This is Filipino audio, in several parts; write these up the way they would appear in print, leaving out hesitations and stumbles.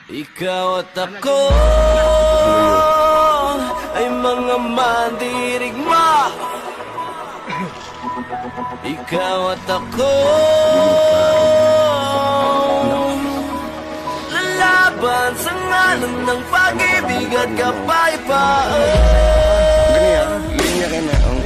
Ikaw at ako ay mga mandirigma. Ikaw at ako lalaban sa ngalan ng pag-ibig at kapayapaan. Ganyan, linya ka na ang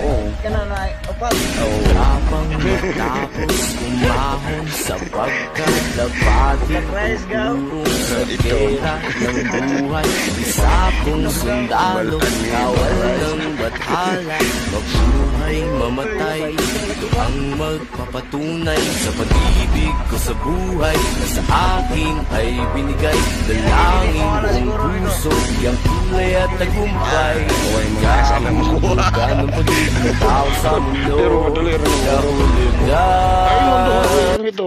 Habang matapos umahon sa pagkalabati, puro sa gera ng buhay, isa kong sundalo, kawal ng bathala, mabuhay, mamatay, ito ang magpapatunay sa pag-ibig ko sa buhay na sa akin ay binigay. Dalangin buong puso, yang kulay at tagumpay, kahulugan ng pag-ibig tao sa mundo. pero madali rin ang ito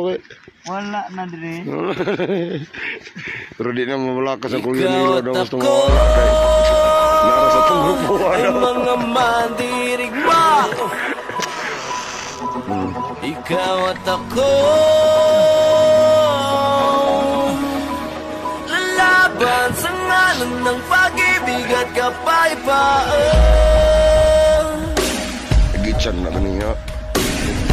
Wala na dire. pero di na mawala ka sa kuya nila daw gusto mawala kay nara sa itong grupo ay mga mandirigma. Ikaw at ako lalaban sa ngalan ng pag-ibig at kapayapaan. gitsan na kaniya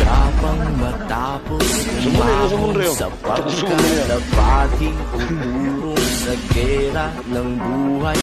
Habang matapos umahon sa pagkalabati, puro sa gera ng buhay.